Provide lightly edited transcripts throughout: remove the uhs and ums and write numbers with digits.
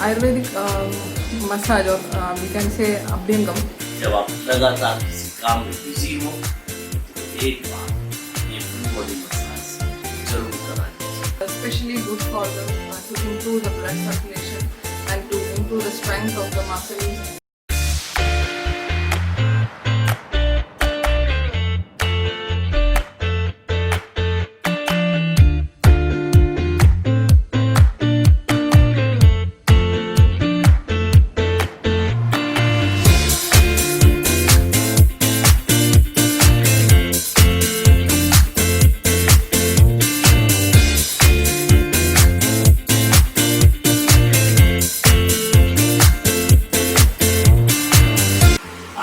Ayurvedic massage or we can say Abhyangam. जब आप लगातार किसी काम में बिजी हो तो एक बार ये फुल बॉडी मसाज जरूर करानी चाहिए। Especially good for to improve the blood circulation and to improve the strength of the muscles.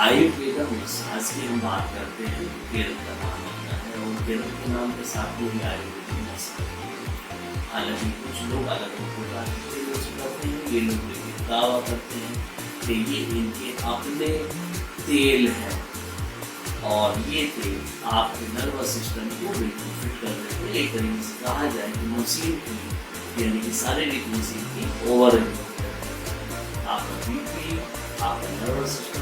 Ayurveda massage की हम बात करते हैं तो केरल का नाम आता है और केरल के नाम के साथ में ही आयुर्वेदिक मसाज। हालांकि कुछ लोग अलग अलग प्रकार के तेलों से करते हैं, ये लोग लेकिन दावा करते हैं कि ये इनके अपने तेल है और ये तेल आपके नर्वस सिस्टम को बिल्कुल फिट कर देते हैं। एक तरीके से कहा जाए कि मशीन की यानी कि शारीरिक मशीन की ओवर आपका बीपी, आपका नर्वस सिस्टम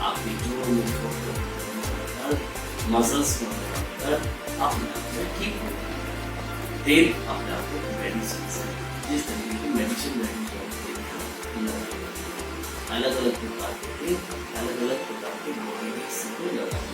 आपकी जो मसल्स अपने आप में ठीक हो। तेल अपने आप को मेडिसिन से जिस तरीके की मेडिसिन अलग अलग प्रकार के तेल अलग अलग प्रकार के बॉडी में सबको लगाना।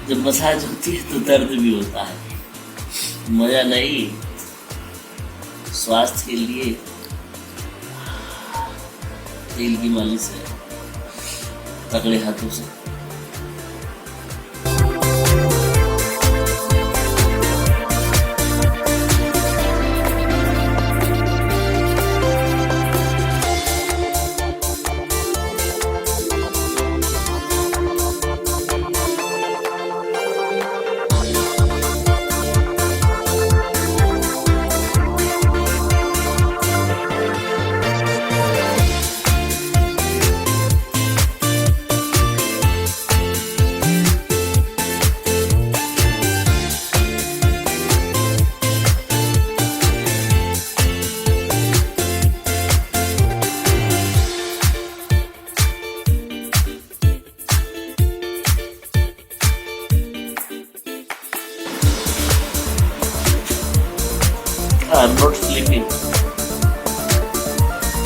जब मसाज होती है तो दर्द भी होता है, मजा नहीं। स्वास्थ्य के लिए तेल की मालिश है तगड़े हाथों से। I'm not sleeping.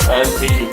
I am feeling.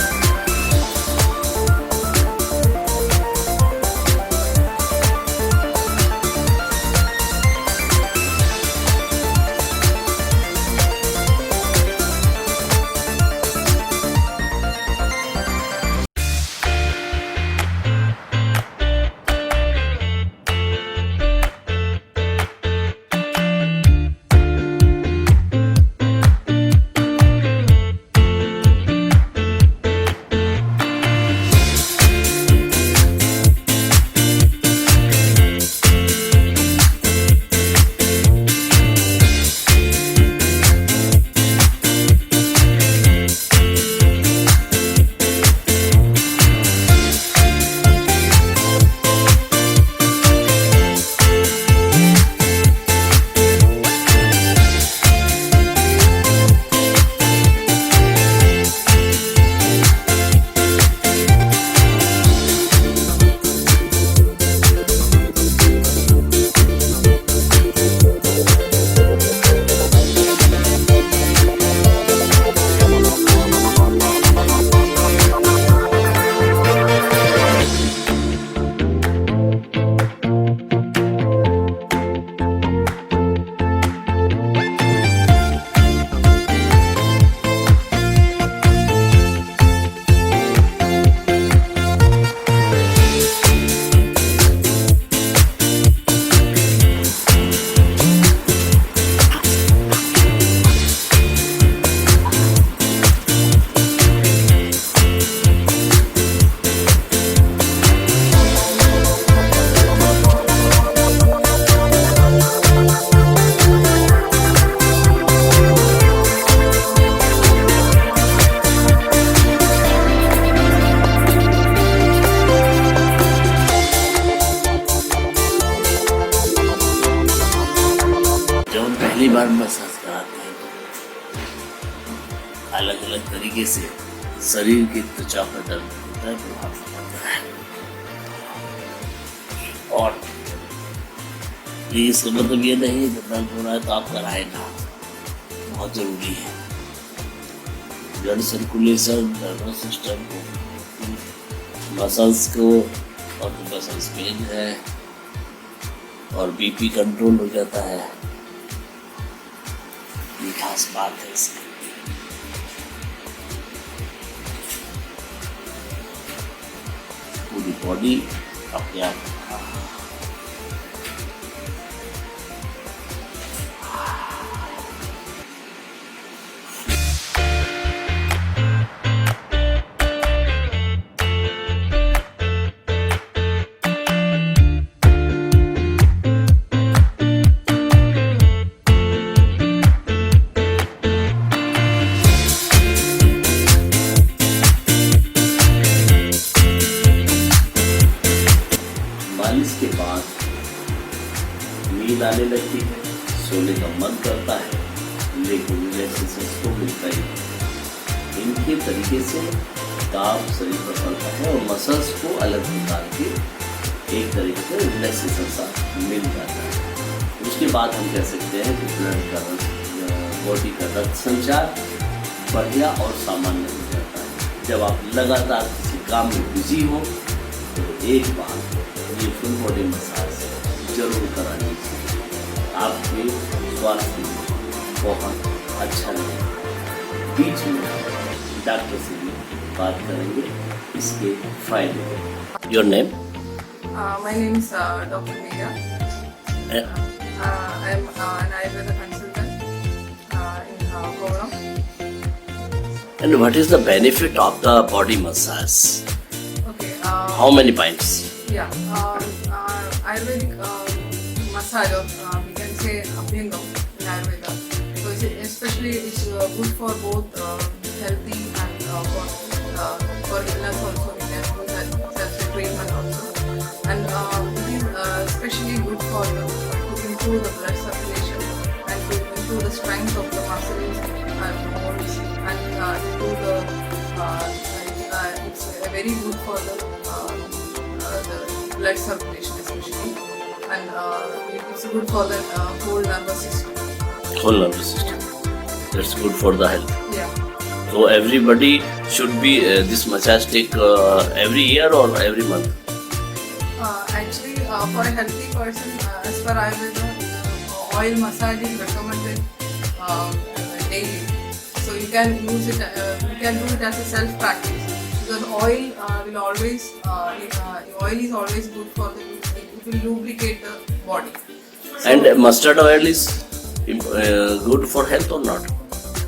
Bar massage कराते हैं अलग अलग तरीके से शरीर की त्वचा पर दर्द होता है, प्रभाव पड़ता है। और इसका मतलब ये नहीं कि दर्द हो रहा है तो आप कराए ना, बहुत जरूरी है। ब्लड सर्कुलेशन, नर्वस सिस्टम को, मसल्स को, और मसल्स पेन है और बीपी कंट्रोल हो जाता है। ये खास बात है इसकी। पूरी बॉडी अपने आप मालिश के बाद नींद आने लगती है, सोने का मन करता है, लेकिन रिलैक्सेशन तो मिलता ही नहीं। इनके तरीके से काम शरीर पर पड़ता है और मसल्स को अलग निकाल के एक तरीके से रिलैक्सेशन सा मिल जाता है। उसके बाद हम कह सकते हैं कि ब्लड का बॉडी का रक्त संचार बढ़िया और सामान्य हो जाता है। जब आप लगातार किसी काम में बिजी हो तो एक बार ये फुल बॉडी मसाज जरूर करानी चाहिए, आपके स्वास्थ्य के लिए बहुत अच्छा रहेगा। बीच में डॉक्टर से भी बात करेंगे इसके फायदे। Your name? My name is Dr. Meera. I am an Ayurveda consultant in Kolam. And what is the benefit of the body massage? Okay. How many pints? Yeah. Ayurvedic massage, or we can say abhyangam in Ayurveda. So especially it's good for both healthy and for illness also. We can do that self-treatment also. And it is especially good for to improve the blood circulation and to improve the strength of the muscles and bones, and improve the it's very good for the blood circulation especially, and it's good for the whole nervous system. Whole nervous system. That's good for the health. Yeah. So everybody should be this massage take every year or every month? Actually, for a healthy person, as per Ayurveda, oil massage is recommended daily. So you can use it. You can do it as a self practice, because oil will always oil is always good for the. It will lubricate the body. So, And mustard oil is good for health or not?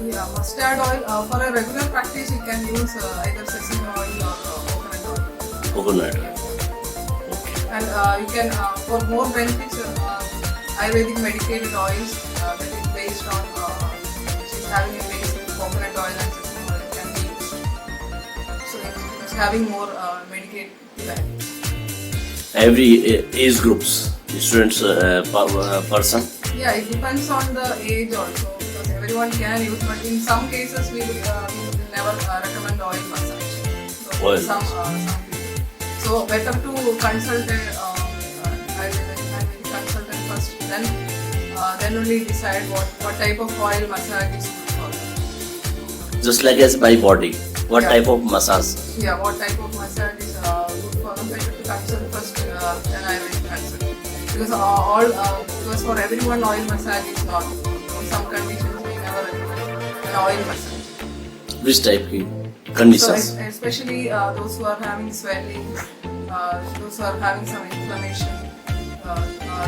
yeah, mustard oil for a regular practice you can use either sesame oil or coconut oil. Coconut. And you can for more benefits Ayurvedic medicated oils that is based on which is having a base in coconut oil and sesame oil can be used. So it's having more medicated benefits. Every age groups, students, person. Yeah, it depends on the age also, because everyone can use, but in some cases we will never recommend oil massage. So Oil. Some people. So better to consult a Ayurvedic consultant first, then only decide what type of oil massage is good for them. Just like as by body. What Yeah. type of massage? Yeah, what type of massage is good for them, better to consult first then Ayurvedic consultant. Because for everyone oil massage is not. In some conditions we never recommend an oil massage. Which type की So conditions? especially those who are having swelling, those who are having some inflammation.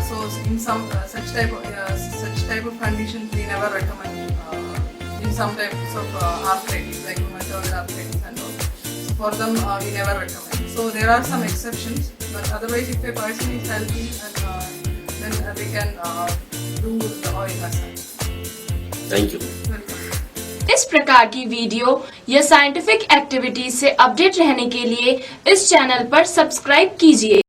So in some such type of conditions we never recommend. In some types of arthritis like rheumatoid arthritis and all. So for them we never recommend. So there are some exceptions, but otherwise if a person is healthy and then they can do the oil massage. Thank you. Welcome. इस प्रकार की video या scientific activities से update रहने के लिए इस channel पर सब्सक्राइब कीजिए।